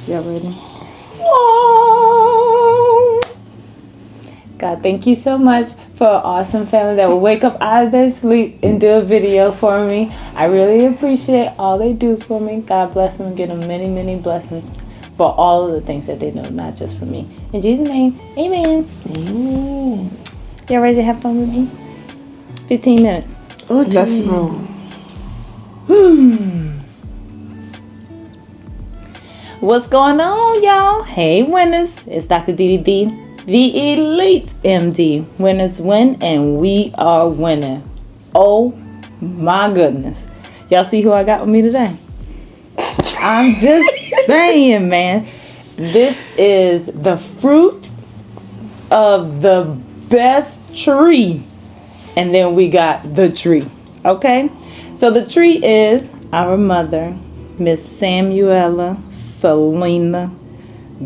Y'all ready? Whoa. God, thank you so much for an awesome family that will wake up out of their sleep and do a video for me. I really appreciate all they do for me. God bless them and give them many, many blessings for all of the things that they do, not just for me. In Jesus' name, amen. Ooh. Y'all ready to have fun with me? 15 minutes. Oh, Let's roll. What's going on, y'all? Hey, winners. It's Dr. DDB, the Elite MD. Winners win, and we are winning. Oh, my goodness. Y'all see who I got with me today? I'm just saying, man. This is the fruit of the best tree. And then we got the tree. Okay? So the tree is our mother, Miss Samuela Selena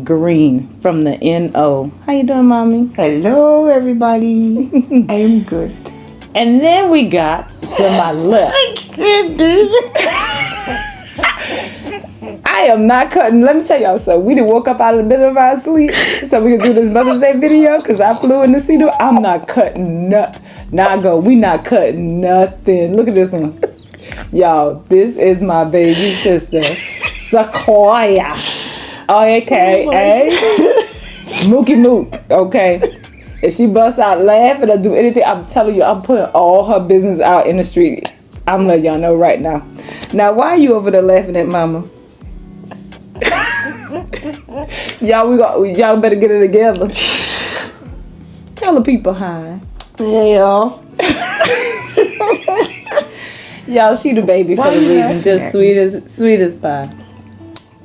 Green from the NO. How you doing, Mommy? Hello, everybody. I'm good. And then we got to my left. I can't do I am not cutting. Let me tell y'all something. We done woke up out of the middle of our sleep so we can do this Mother's Day video because I flew in the cedar. I'm not cutting nothing. We not cutting nothing. Look at this one. Y'all, this is my baby sister, Sequoia. AKA Mookie Mook. Okay. If she busts out laughing or do anything, I'm telling you, I'm putting all her business out in the street. I'm letting y'all know right now. Now, why are you over there laughing at Mama? Y'all better get it together. Tell the people hi. Hey, y'all. Y'all, she the baby for Why the you reason. laughing Just at sweet as pie.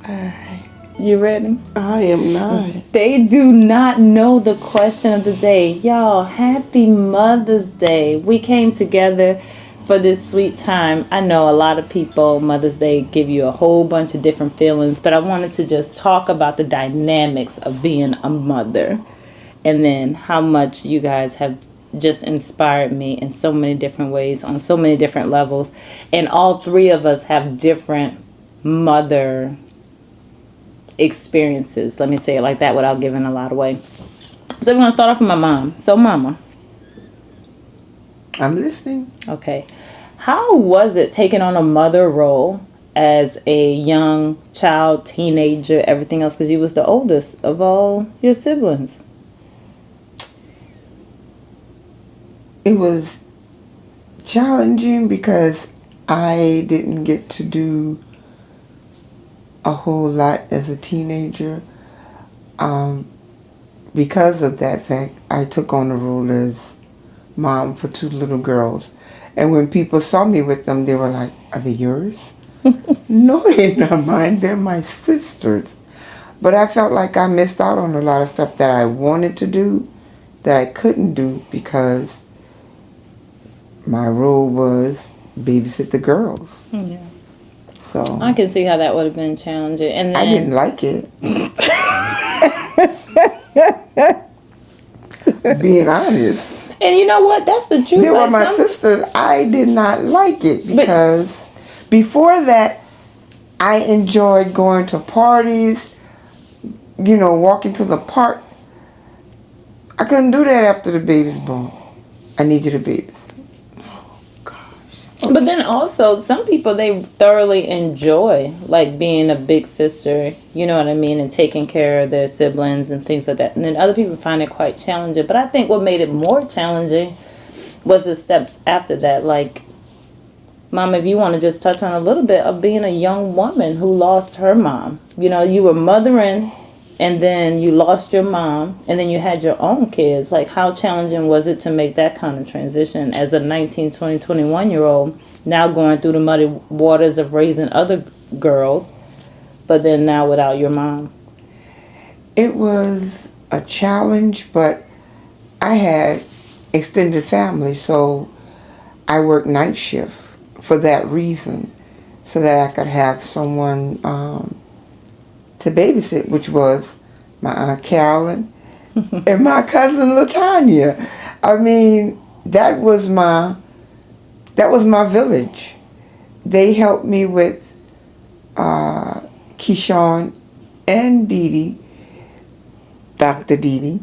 Alright. You ready? I am not. They do not know the question of the day. Y'all, happy Mother's Day. We came together for this sweet time. I know a lot of people, Mother's Day, give you a whole bunch of different feelings, but I wanted to just talk about the dynamics of being a mother and then how much you guys have just inspired me in so many different ways on so many different levels. And all three of us have different mother experiences. Let me say it like that without giving a lot away. So we're going to start off with my mom. So, Mama. I'm listening. Okay. How was it taking on a mother role as a young child, teenager, everything else? Because you was the oldest of all your siblings. It was challenging because I didn't get to do a whole lot as a teenager. Because of that fact, I took on the role as mom for two little girls. And when people saw me with them, they were like, "Are they yours?" No, they're not mine. They're my sisters. But I felt like I missed out on a lot of stuff that I wanted to do that I couldn't do because my role was babysit the girls. Yeah. So I can see how that would have been challenging. And then I didn't like it. Being honest. And you know what? That's the truth. They were Like my sisters. I did not like it because before that, I enjoyed going to parties, walking to the park. I couldn't do that after the baby's born. I needed a babysit. But then also, some people, they thoroughly enjoy, like, being a big sister, you know what I mean, and taking care of their siblings and things like that. And then other people find it quite challenging. But I think what made it more challenging was the steps after that. Like, Mom, if you want to just touch on a little bit of being a young woman who lost her mom. You know, you were mothering, and then you lost your mom, and then you had your own kids. Like, how challenging was it to make that kind of transition as a 19, 20, 21-year-old, now going through the muddy waters of raising other girls, but then now without your mom? It was a challenge, but I had extended family, so I worked night shift for that reason, so that I could have someone to babysit, which was my Aunt Carolyn and my cousin LaTanya. I mean, that was my village. They helped me with Keyshawn and Dee Dee, Dr. Dee Dee,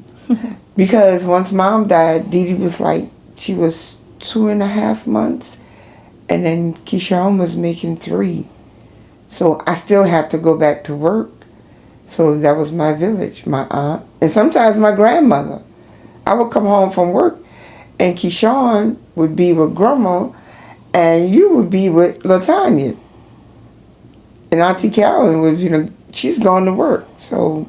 because once Mom died, Dee Dee was like, she was 2.5 months, and then Keyshawn was making 3. So I still had to go back to work. So that was my village, my aunt, and sometimes my grandmother. I would come home from work, and Keyshawn would be with Grandma, and you would be with LaTanya. And Auntie Carolyn was, she's gone to work. So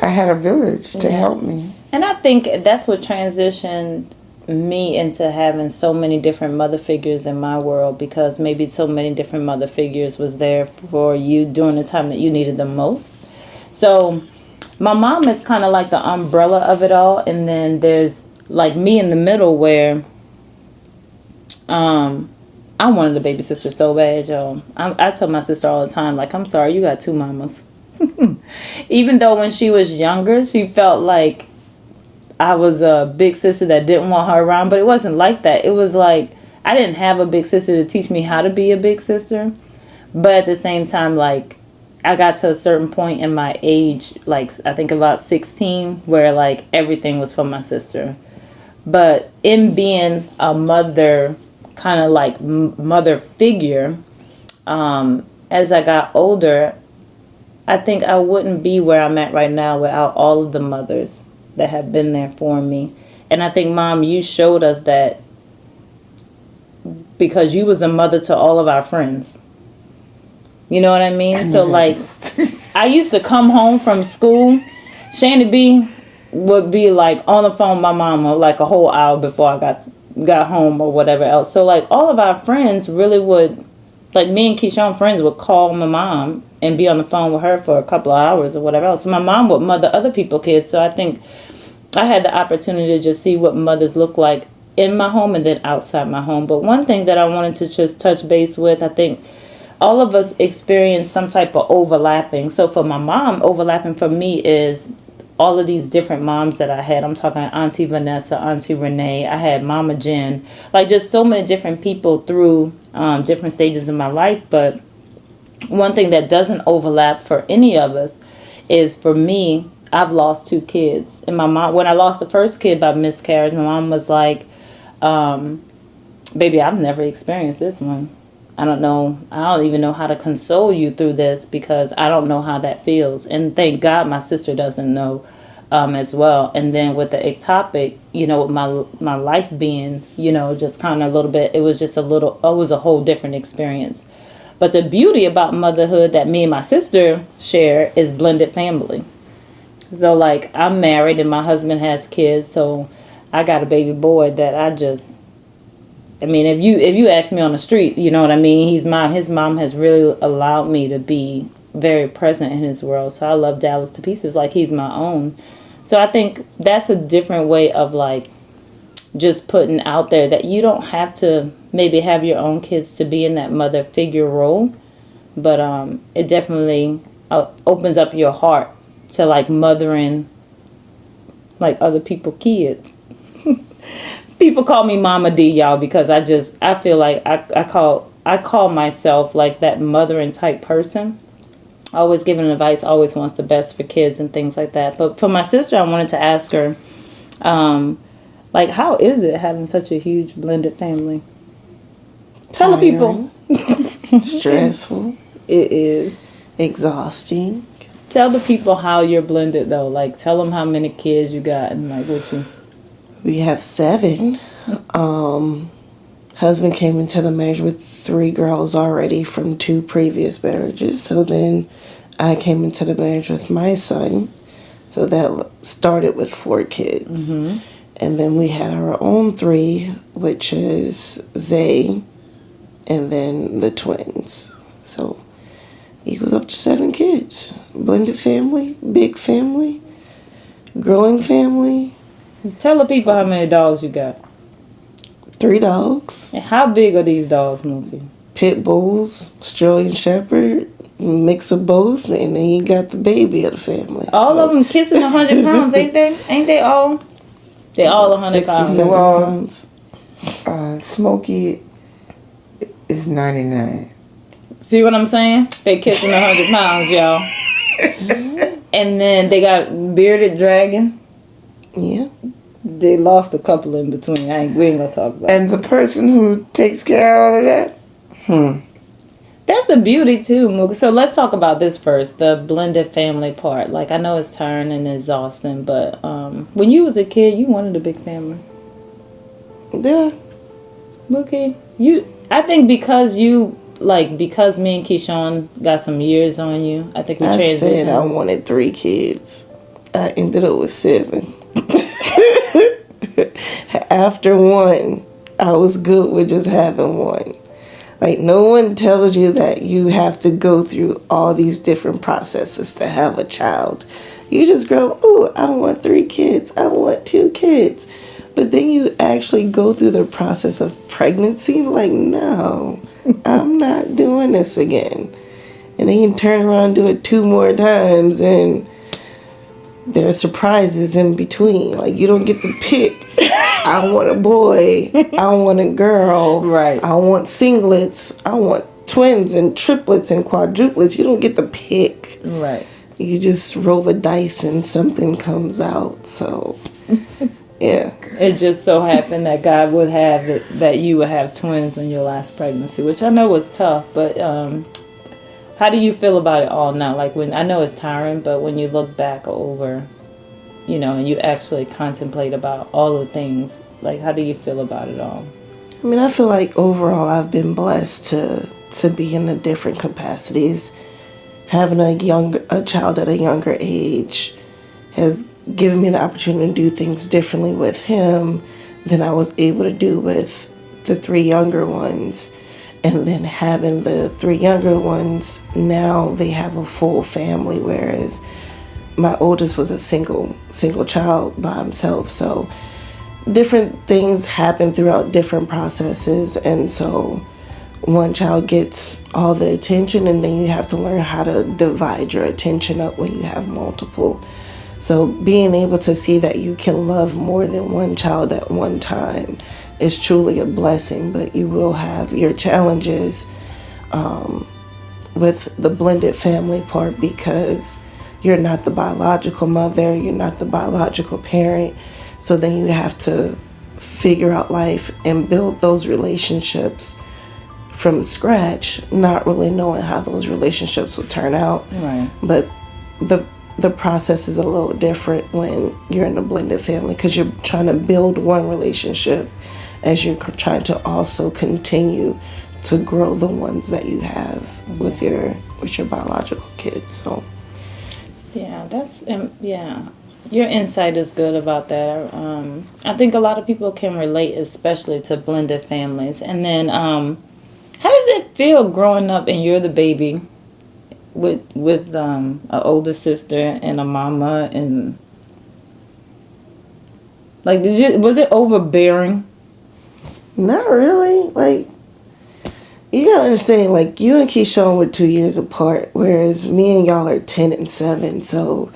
I had a village to help me. And I think that's what transitioned me into having so many different mother figures in my world, because maybe so many different mother figures was there for you during the time that you needed them most. So my mom is kind of like the umbrella of it all, and then there's like me in the middle where I wanted a baby sister so bad, y'all. I tell my sister all the time, like, I'm sorry, you got 2 mamas. Even though when she was younger, she felt like I was a big sister that didn't want her around, but it wasn't like that. It was like I didn't have a big sister to teach me how to be a big sister, but at the same time, like, I got to a certain point in my age, like I think about 16, where like everything was for my sister. But in being a mother, kind of like mother figure, as I got older, I think I wouldn't be where I'm at right now without all of the mothers that have been there for me. And I think, Mom, you showed us that because you was a mother to all of our friends. You know what I mean? So like, I used to come home from school, Shandy B would be like on the phone with my mama like a whole hour before I got home or whatever else. So like all of our friends really would, like me and Keyshawn friends would call my mom and be on the phone with her for a couple of hours or whatever else. So my mom would mother other people's kids. So I think I had the opportunity to just see what mothers look like in my home and then outside my home. But one thing that I wanted to just touch base with, I think all of us experience some type of overlapping. So for my mom, overlapping for me is all of these different moms that I had. I'm talking Auntie Vanessa, Auntie Renee. I had Mama Jen. Like just so many different people through different stages in my life. But one thing that doesn't overlap for any of us is, for me, I've lost 2 kids. And my mom, when I lost the first kid by miscarriage, my mom was like, baby, I've never experienced this one. I don't even know how to console you through this, because I don't know how that feels. And thank God my sister doesn't know as well. And then with the ectopic, with my life being, just kind of a little bit, it was a whole different experience. But the beauty about motherhood that me and my sister share is blended family. So like I'm married and my husband has kids, so I got a baby boy that if you ask me on the street, you know what I mean? His mom has really allowed me to be very present in his world. So I love Dallas to pieces, like he's my own. So I think that's a different way of like just putting out there that you don't have to maybe have your own kids to be in that mother figure role. But it definitely opens up your heart to like mothering like other people's kids. People call me Mama D, y'all, because I feel like I call myself like that mothering type person. Always giving advice, always wants the best for kids and things like that. But for my sister, I wanted to ask her, like, how is it having such a huge blended family? Tell the people. Stressful. It is. Exhausting. Tell the people how you're blended, though. Like, tell them how many kids you got and like what you... We have 7. Husband came into the marriage with 3 girls already from 2 previous marriages. So then I came into the marriage with my son. So that started with 4 kids. Mm-hmm. And then we had our own 3, which is Zay and then the twins. So he was up to 7 kids. Blended family, big family, growing family. Tell the people how many dogs you got. 3 dogs. And how big are these dogs, Mookie? Pit bulls, Australian Shepherd, mix of both, and then you got the baby of the family. All of them kissing 100 pounds, ain't they? Ain't they all? They all 100 pounds. 67 pounds. Smokey is 99. See what I'm saying? They kissing 100 pounds, y'all. And then they got bearded dragon. Yeah. They lost a couple in between. We ain't gonna talk about it. And the person who takes care of all of that, That's the beauty too, Mookie. So let's talk about this first, the blended family part. Like, I know it's tiring and exhausting, but when you was a kid, you wanted a big family. Did I? Mookie, I think because me and Keyshawn got some years on you, I think we I transitioned. said I wanted 3 kids. I ended up with 7. After 1, I was good with just having 1. Like, no one tells you that you have to go through all these different processes to have a child. You just grow, oh, I want 3 kids. I want 2 kids. But then you actually go through the process of pregnancy. Like, no, I'm not doing this again. And then you turn around and do it 2 more times, and there's surprises in between. Like, you don't get to pick. I want a boy. I want a girl. Right. I want singlets. I want twins and triplets and quadruplets. You don't get to pick. Right. You just roll the dice and something comes out. So, yeah. It just so happened that God would have it that you would have twins in your last pregnancy, which I know was tough. But how do you feel about it all now? Like, when I know it's tiring, but when you look back over, and you actually contemplate about all the things, like, how do you feel about it all? I mean, I feel like overall I've been blessed to be in the different capacities. Having a child at a younger age has given me the opportunity to do things differently with him than I was able to do with the 3 younger ones. And then having the 3 younger ones, now they have a full family, whereas my oldest was a single child by himself. So different things happen throughout different processes, and so one child gets all the attention, and then you have to learn how to divide your attention up when you have multiple. So being able to see that you can love more than one child at one time is truly a blessing, but you will have your challenges with the blended family part, because you're not the biological mother, you're not the biological parent. So then you have to figure out life and build those relationships from scratch, not really knowing how those relationships will turn out. Right. But the process is a little different when you're in a blended family, because you're trying to build one relationship as you're trying to also continue to grow the ones that you have with your biological kids. So yeah, your insight is good about that. I think a lot of people can relate, especially to blended families. And then how did it feel growing up and you're the baby with an older sister and a mama, and like, was it overbearing? not really. Like, you gotta understand, like, you and Keyshawn were 2 years apart, whereas me and y'all are 10 and 7. So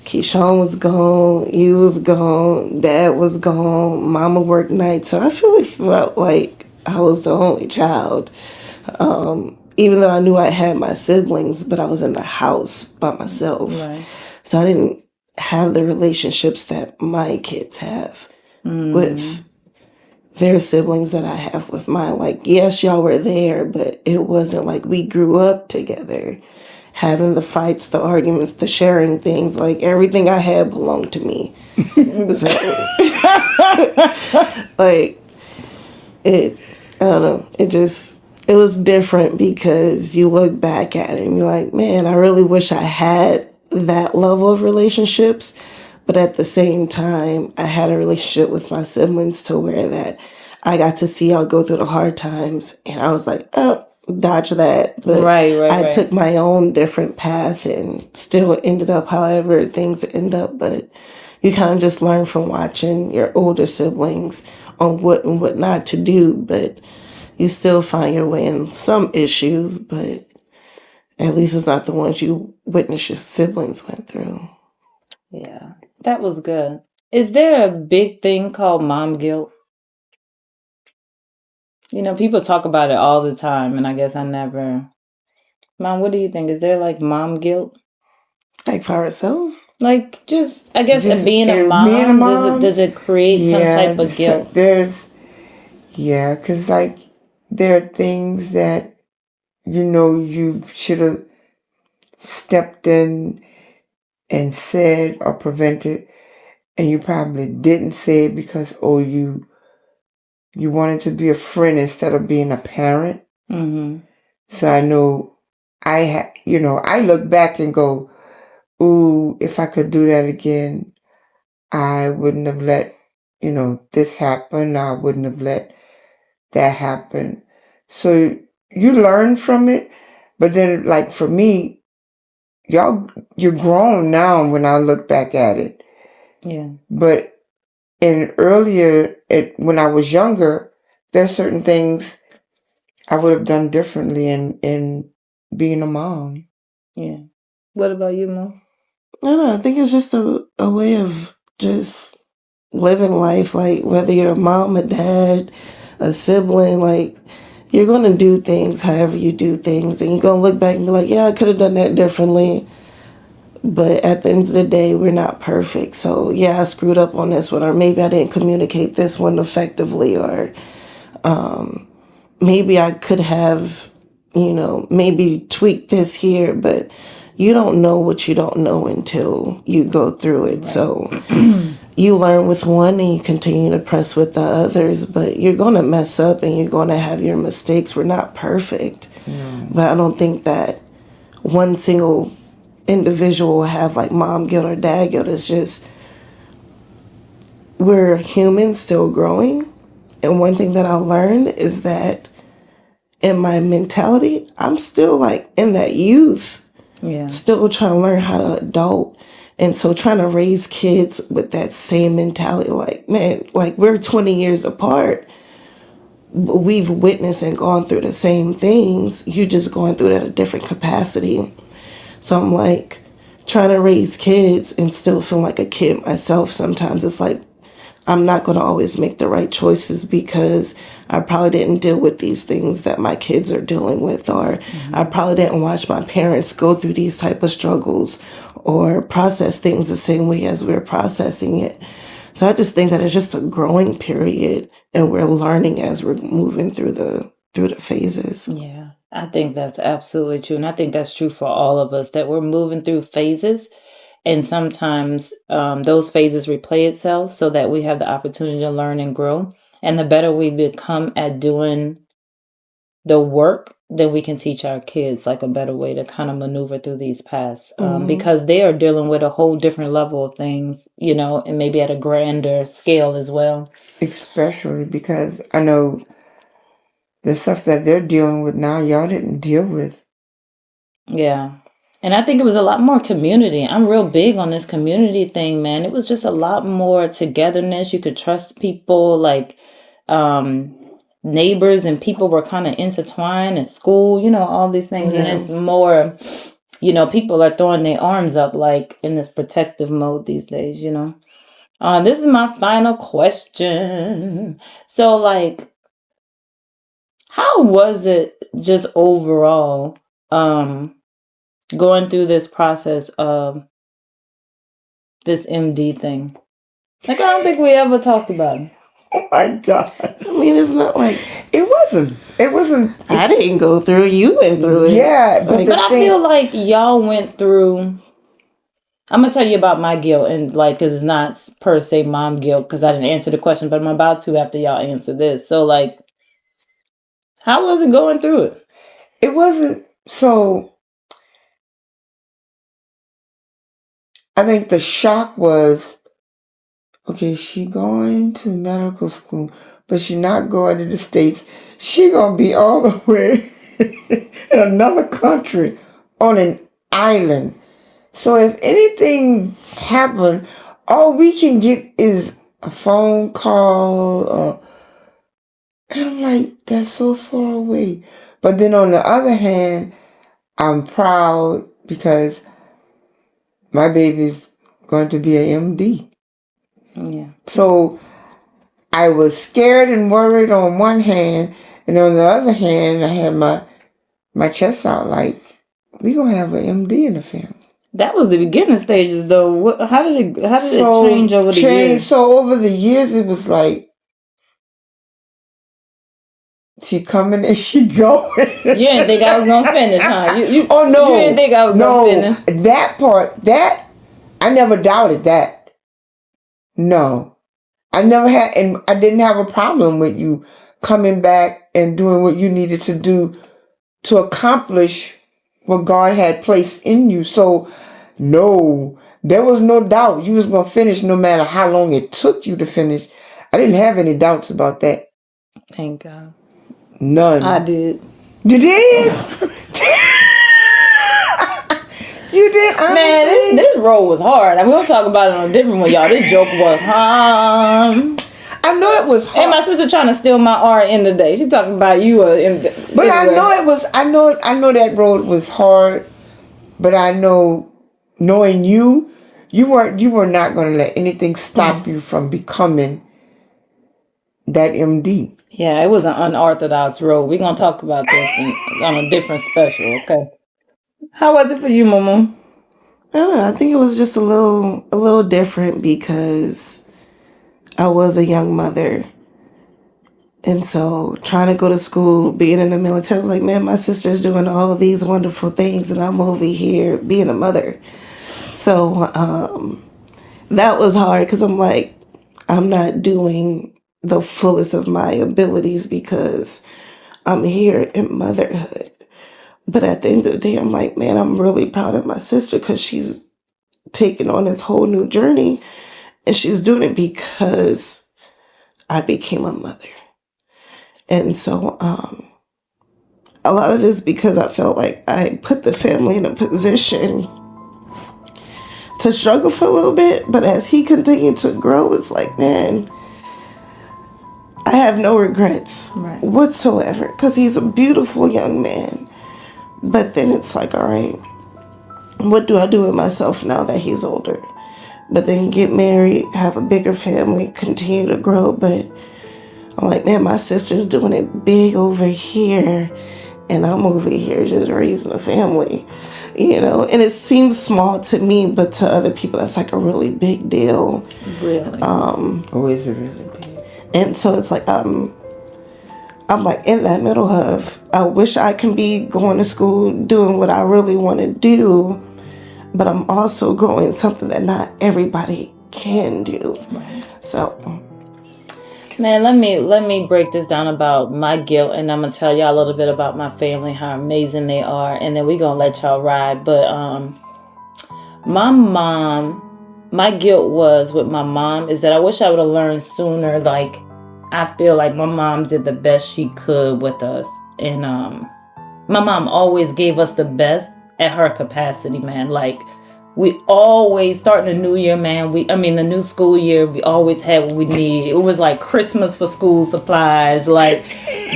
Keyshawn was gone, you was gone, Dad was gone, Mama worked nights. So I felt like I was the only child. Even though I knew I had my siblings, but I was in the house by myself. Right. So I didn't have the relationships that my kids have with their siblings that I have with mine. Like, yes, y'all were there, but it wasn't like we grew up together, having the fights, the arguments, the sharing things. Like, everything I had belonged to me. So, like, I don't know, it was different, because you look back at it and you're like, man, I really wish I had that level of relationships. But at the same time, I had a relationship with my siblings to where that I got to see y'all go through the hard times, and I was like, oh, dodge that. But I took my own different path and still ended up however things end up. But you kind of just learn from watching your older siblings on what and what not to do. But you still find your way in some issues, but at least it's not the ones you witnessed your siblings went through. Yeah, that was good. Is there a big thing called mom guilt? People talk about it all the time, and I guess I never. Mom, what do you think? Is there like mom guilt? Like for ourselves? Like, just, I guess, Just being a being a mom, mom. does it create some type of so guilt? because like there are things that you should have stepped in and said or prevented, and you probably didn't say it because you wanted to be a friend instead of being a parent. Mm-hmm. So I know I look back and go, ooh, if I could do that again, I wouldn't have let, this happen. I wouldn't have let that happen. So you learn from it. But then, like for me, you're grown now when I look back at it. Yeah. But when I was younger, there's certain things I would have done differently in being a mom. Yeah. What about you, Mo? I don't know. I think it's just a way of just living life. Like whether you're a mom, a dad, a sibling, like you're going to do things however you do things. And you're going to look back and be like, yeah, I could have done that differently. But at the end of the day, we're not perfect. So yeah, I screwed up on this one, or maybe I didn't communicate this one effectively, or maybe I could have, maybe tweaked this here, but you don't know what you don't know until you go through it. Right. So you learn with one and you continue to press with the others, but you're going to mess up and you're going to have your mistakes. We're not perfect. But I don't think that one single individual will have like mom guilt or dad guilt. It's just we're humans still growing. And one thing that I learned is that in my mentality, I'm still like in that youth, still trying to learn how to adult. And so trying to raise kids with that same mentality, like, man, like we're 20 years apart. But we've witnessed and gone through the same things. You just going through it at a different capacity. So I'm like trying to raise kids and still feel like a kid myself. Sometimes it's like I'm not going to always make the right choices because I probably didn't deal with these things that my kids are dealing with, or I probably didn't watch my parents go through these type of struggles or process things the same way as we're processing it. So I just think that it's just a growing period and we're learning as we're moving through the phases. Yeah, I think that's absolutely true. And I think that's true for all of us, that we're moving through phases. And sometimes those phases replay itself so that we have the opportunity to learn and grow. And the better we become at doing the work, then we can teach our kids like a better way to kind of maneuver through these paths, because they are dealing with a whole different level of things, and maybe at a grander scale as well. Especially because I know the stuff that they're dealing with now, y'all didn't deal with. Yeah. And I think it was a lot more community. I'm real big on this community thing, man. It was just a lot more togetherness. You could trust people, like neighbors and people were kind of intertwined at school, all these things. Yeah. And it's more, people are throwing their arms up like in this protective mode these days, This is my final question. So, like, how was it just overall going through this process of this MD thing? Like, I don't think we ever talked about it. Oh my God. I mean, it's not like It wasn't. I didn't go through it. You went through it. Yeah, But I feel like y'all went through. I'm gonna tell you about my guilt, and like, cause it's not per se mom guilt, cause I didn't answer the question, but I'm about to after y'all answer this. So, like, how was it going through it? It wasn't. So I think the shock was, okay, she going to medical school, but she not going to the States. She gonna be all the way in another country on an island. So if anything happened, all we can get is a phone call. And I'm like, that's so far away. But then on the other hand, I'm proud because my baby's going to be an MD. Yeah. So I was scared and worried on one hand, and on the other hand, I had my chest out like, we gonna have an MD in the family. That was the beginning stages, though. How did it change over the years? So over the years, it was like she coming and she going. You didn't think I was gonna finish, huh? Oh no! You didn't think I was gonna finish? That part, I never doubted that. No, I never had, and I didn't have a problem with you coming back and doing what you needed to do to accomplish what God had placed in you. So, no, there was no doubt you was going to finish no matter how long it took you to finish. I didn't have any doubts about that. Thank God. None. I did. You did? You did, honestly? Man, this role was hard. I'm going to talk about it on a different one, y'all. This joke was I know it was hard. And my sister trying to steal my RN today. She talking about you. But anyway. I know it was. I know that road was hard. But I know, knowing you were not going to let anything stop you from becoming that MD. Yeah, it was an unorthodox road. We're gonna talk about this on a different special. Okay. How was it for you, Mama? I don't know. I think it was just a little different because I was a young mother. And so trying to go to school, being in the military, I was like, man, my sister's doing all these wonderful things and I'm over here being a mother. So that was hard because I'm like, I'm not doing the fullest of my abilities because I'm here in motherhood. But at the end of the day, I'm like, man, I'm really proud of my sister because she's taking on this whole new journey. And she's doing it because I became a mother. And so a lot of it is because I felt like I put the family in a position to struggle for a little bit. But as he continued to grow, it's like, man, I have no regrets whatsoever because he's a beautiful young man. But then it's like, all right, what do I do with myself now that he's older? But then get married, have a bigger family, continue to grow. But I'm like, man, my sister's doing it big over here. And I'm over here just raising a family, you know. And it seems small to me, but to other people, that's like a really big deal. Really? Is it really big? And so it's like, I'm like in that middle of, I wish I can be going to school, doing what I really want to do, but I'm also growing something that not everybody can do. Right. So, man, let me break this down about my guilt, and I'm gonna tell y'all a little bit about my family, how amazing they are, and then we're gonna let y'all ride. But my mom, my guilt was with my mom is that I wish I would have learned sooner. Like, I feel like my mom did the best she could with us. And my mom always gave us the best at her capacity, man. Like, we always, starting the new year, man, the new school year, we always had what we need. It was like Christmas for school supplies, like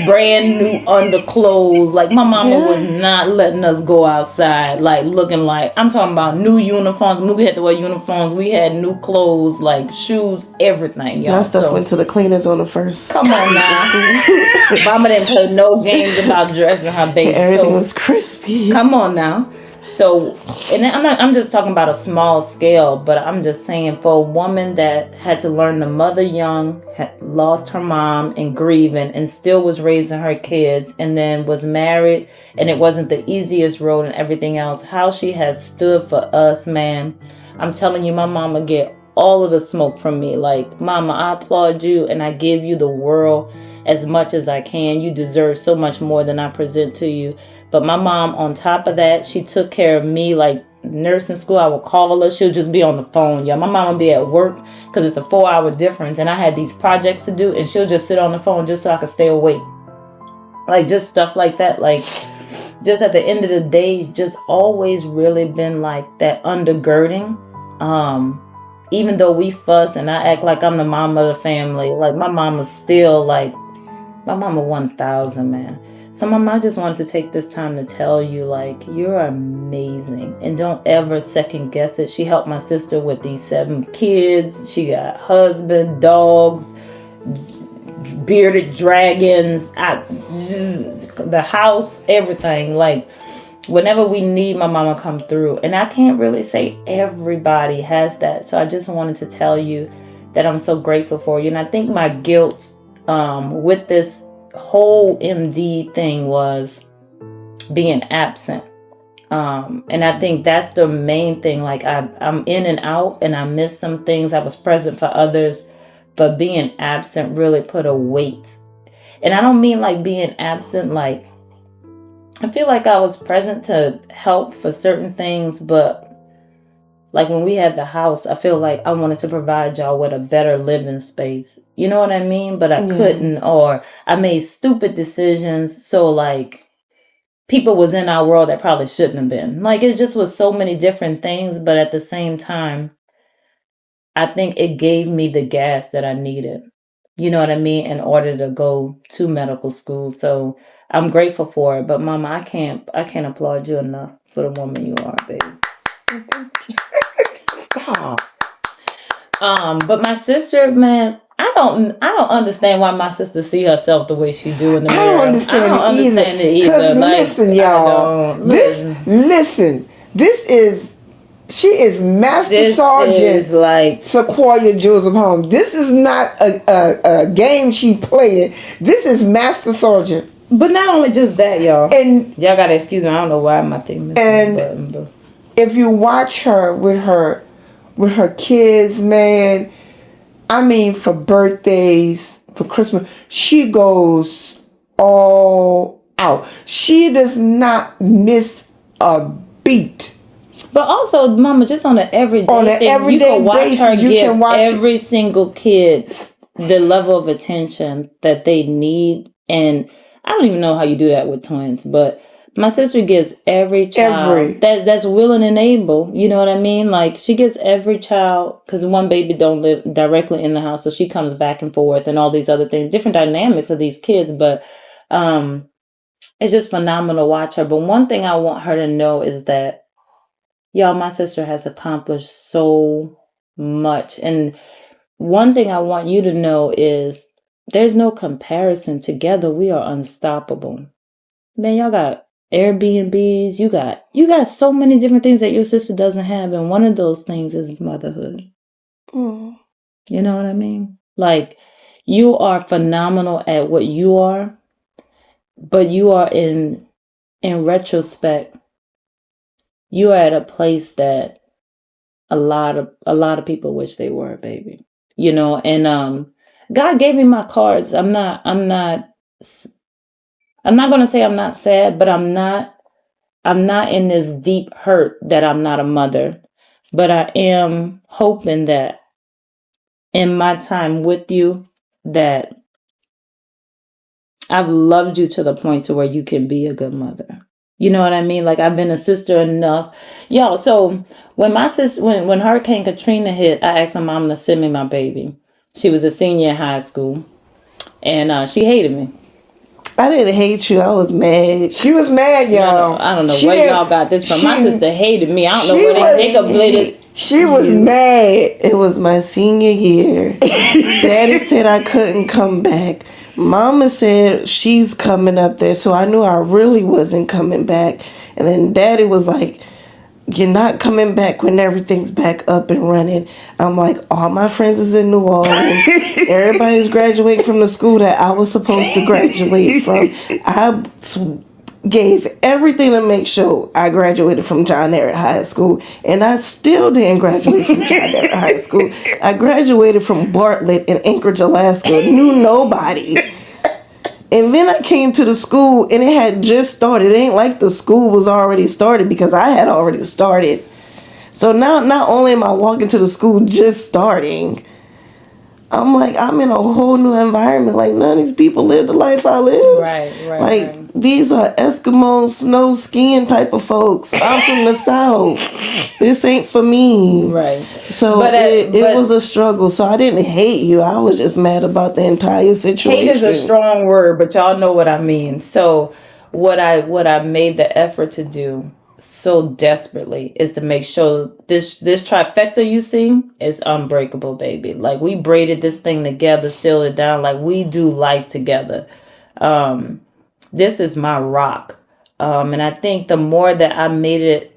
brand new underclothes. Like, my mama was not letting us go outside, like, looking like, I'm talking about new uniforms. Mookie had to wear uniforms. We had new clothes, like shoes, everything, y'all. my stuff went to the cleaners on the first. Come on now. Mama didn't play no games about dressing her baby. Everything was crispy. Come on now. So, and I'm just talking about a small scale, but I'm just saying, for a woman that had to learn to mother young, had lost her mom and grieving, and still was raising her kids, and then was married, and it wasn't the easiest road and everything else, how she has stood for us, man. I'm telling you, my mama get all of the smoke from me. Like, mama, I applaud you and I give you the world as much as I can. You deserve so much more than I present to you. But my mom, on top of that, she took care of me. Like, nursing school, I would call her. She'll just be on the phone. Yeah, my mom would be at work because it's a 4-hour difference. And I had these projects to do. And she'll just sit on the phone just so I could stay awake. Like, just stuff like that. Like, just at the end of the day, just always really been like that undergirding. Even though we fuss and I act like I'm the mom of the family, like, my mama's still like, my mama 1,000, man. So, mama, I just wanted to take this time to tell you, like, you're amazing. And don't ever second guess it. She helped my sister with these 7 kids. She got husband, dogs, bearded dragons, the house, everything. Like, whenever we need my mama come through. And I can't really say everybody has that. So I just wanted to tell you that I'm so grateful for you. And I think my guilt with this whole MD thing was being absent. And I think that's the main thing. Like I'm in and out and I miss some things. I was present for others, but being absent really put a weight. And I don't mean like being absent, like I feel like I was present to help for certain things, but like when we had the house, I feel like I wanted to provide y'all with a better living space. You know what I mean? But I couldn't, or I made stupid decisions. So like people was in our world that probably shouldn't have been. Like it just was so many different things, but at the same time, I think it gave me the gas that I needed. You know what I mean? In order to go to medical school. So I'm grateful for it. But Mama, I can't applaud you enough for the woman you are, baby. Stop. But my sister, man, I don't understand why my sister see herself the way she do in the mirror. I don't understand it either. Because Like, listen, y'all. Listen. She is Master Sergeant is like Sequoia Joseph Holmes. This is not a game she playing. This is Master Sergeant. But not only just that, y'all. And y'all gotta excuse me. I don't know why my thing missing. And if you watch her with her kids, man, I mean, for birthdays, for Christmas, she goes all out. She does not miss a beat. But also, Mama, just on an everyday thing, you can watch basis, her give every single kid the level of attention that they need. And I don't even know how you do that with twins, but my sister gives every child that's willing and able. You know what I mean? Like she gives every child, because one baby don't live directly in the house, so she comes back and forth and all these other things, different dynamics of these kids. But it's just phenomenal to watch her. But one thing I want her to know is that, y'all, my sister has accomplished so much. And one thing I want you to know is there's no comparison. Together, we are unstoppable. Man, y'all got Airbnbs. You got so many different things that your sister doesn't have. And one of those things is motherhood. Mm. You know what I mean? Like, you are phenomenal at what you are, but you are in retrospect, you are at a place that a lot of people wish they were, baby. You know, and God gave me my cards. I'm not gonna say I'm not sad, but I'm not in this deep hurt that I'm not a mother. But I am hoping that in my time with you, that I've loved you to the point to where you can be a good mother. You know what I mean? Like I've been a sister enough. Yo, so when my sister, when Hurricane Katrina hit, I asked my mom to send me my baby. She was a senior in high school, and she hated me. I didn't hate you. I was mad. She was mad, y'all. I don't know where y'all got this from. My sister hated me. I don't know where they could blame it. She was mad. It was my senior year. Daddy said I couldn't come back. Mama said she's coming up there, so I knew I really wasn't coming back. And then Daddy was like, you're not coming back when everything's back up and running. I'm like, all my friends is in New Orleans. Everybody's graduating from the school that I was supposed to graduate from. I gave everything to make sure I graduated from John Ehret High School, and I still didn't graduate from John Ehret High School. I graduated from Bartlett in Anchorage, Alaska. Knew nobody. And then I came to the school, and it had just started. It ain't like the school was already started, because I had already started. So now, not only am I walking to the school just starting, I'm like, I'm in a whole new environment. Like, none of these people live the life I live. Right. These are Eskimo snow skiing type of folks. I'm from the South. This ain't for me. Right. So it was a struggle. So I didn't hate you. I was just mad about the entire situation. Hate is a strong word, but y'all know what I mean. So what I made the effort to do so desperately is to make sure this trifecta you see is unbreakable, baby. Like we braided this thing together, sealed it down, like we do life together. This is my rock. And I think the more that I made it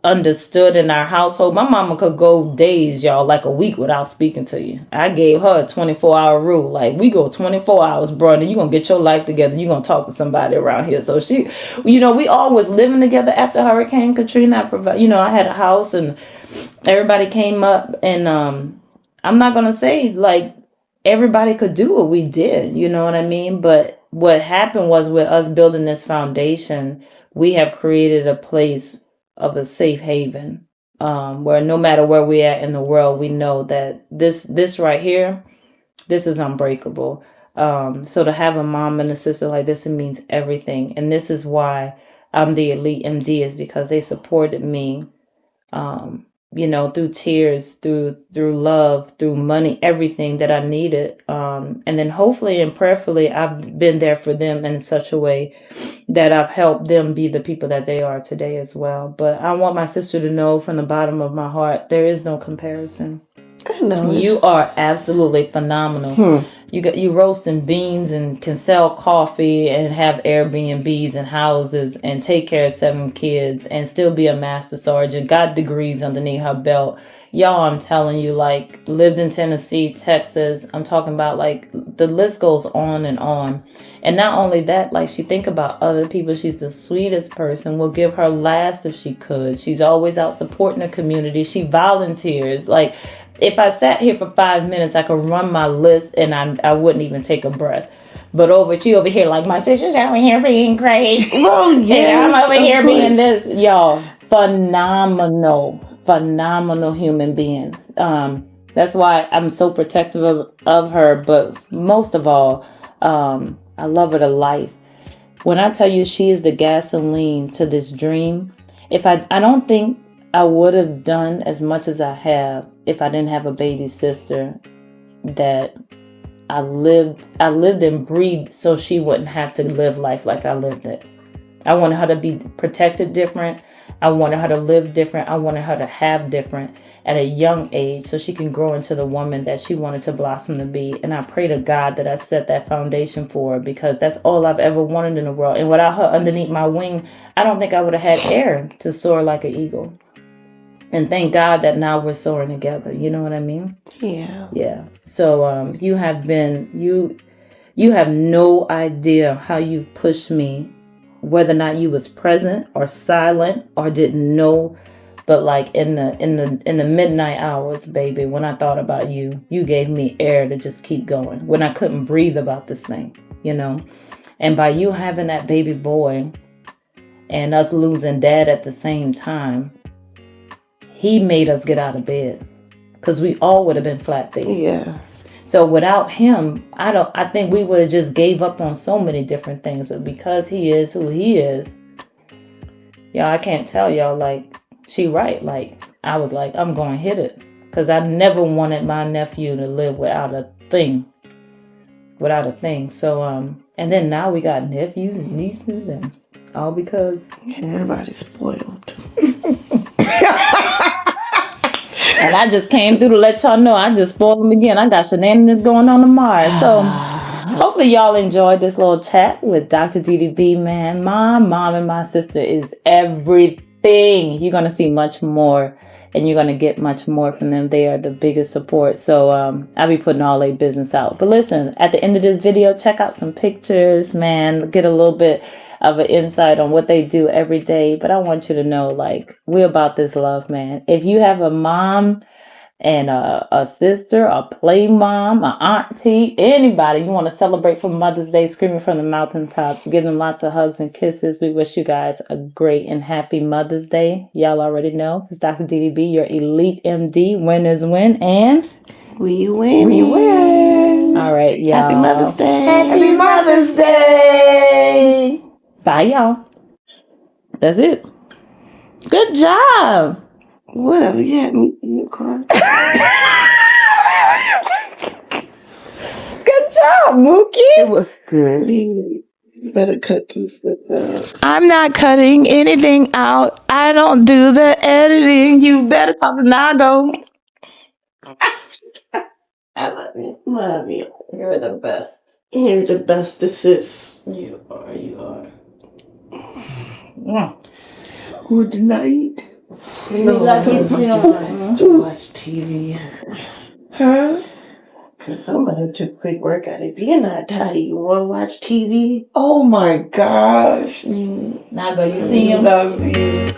understood in our household, my mama could go days, y'all, like a week without speaking to you. I gave her a 24-hour rule. Like, we go 24 hours, bro, and you gonna get your life together. You gonna talk to somebody around here. So she, we all was living together after Hurricane Katrina. I had a house and everybody came up, and I'm not gonna say like everybody could do what we did, you know what I mean? But what happened was, with us building this foundation, we have created a place of a safe haven, where no matter where we're at in the world, we know that this right here, this is unbreakable. So to have a mom and a sister like this, it means everything. And this is why I'm the Elite MD, is because they supported me, through tears, through love, through money, everything that I needed. And then hopefully and prayerfully, I've been there for them in such a way that I've helped them be the people that they are today as well. But I want my sister to know from the bottom of my heart, there is no comparison. I know. You are absolutely phenomenal. You roasting beans and can sell coffee and have Airbnbs and houses and take care of 7 kids and still be a master sergeant, got degrees underneath her belt. Y'all, I'm telling you, like, lived in Tennessee, Texas. I'm talking about, like, the list goes on and on. And not only that, like, she think about other people. She's the sweetest person, will give her last if she could. She's always out supporting the community. She volunteers. Like, if I sat here for 5 minutes, I could run my list and I wouldn't even take a breath. But she over here, like, my sister's over here being great. Well, yes, and I'm over here course. being this. Y'all, phenomenal human beings. That's why I'm so protective of her. But most of all, I love her to life. When I tell you she is the gasoline to this dream, I don't think I would have done as much as I have if I didn't have a baby sister that I lived and breathed, so she wouldn't have to live life like I lived it. I wanted her to be protected different. I wanted her to live different. I wanted her to have different at a young age so she can grow into the woman that she wanted to blossom to be. And I pray to God that I set that foundation for her, because that's all I've ever wanted in the world. And without her underneath my wing, I don't think I would have had air to soar like an eagle. And thank God that now we're soaring together. You know what I mean? Yeah. Yeah. So you have been, you have no idea how you've pushed me, whether or not you was present or silent or didn't know. But like in the midnight hours, baby, when I thought about you, you gave me air to just keep going when I couldn't breathe about this thing, And by you having that baby boy and us losing dad at the same time, he made us get out of bed, because we all would have been flat-faced. Yeah. So without him, I think we would have just gave up on so many different things. But because he is who he is, y'all, I can't tell y'all, like, she right. Like, I was like, I'm going to hit it. Because I never wanted my nephew to live without a thing. So, and then now we got nephews and nieces, and all because everybody's spoiled. And I just came through to let y'all know I just spoiled them again. I got shenanigans going on tomorrow. So hopefully y'all enjoyed this little chat with Dr. DDB, man. My mom and my sister is everything. You're going to see much more, and you're going to get much more from them. They are the biggest support. So I'll be putting all their business out. But listen, at the end of this video, check out some pictures, man. Get a little bit of an insight on what they do every day. But I want you to know, like, we're about this love, man. If you have a mom and a sister, a play mom, an auntie, anybody you want to celebrate for Mother's Day, screaming from the mountaintops, give them lots of hugs and kisses. We wish you guys a great and happy Mother's Day. Y'all already know it's Dr. DDB, your Elite MD. Win is win, and we win. We win. All right, y'all. Happy Mother's Day. Happy Mother's Day. Bye, y'all. That's it. Good job. Whatever, you had me in your car. Good job, Mookie. It was good. You better cut this stuff out. I'm not cutting anything out. I don't do the editing. You better talk to Nago. I love you. Love you. You're the best. You're the bestest. You are. Good night. To watch TV. Huh? Cause somebody took quick work out of you. You're not tired. You want to watch TV? Oh my gosh. Now go, you see him? Love you.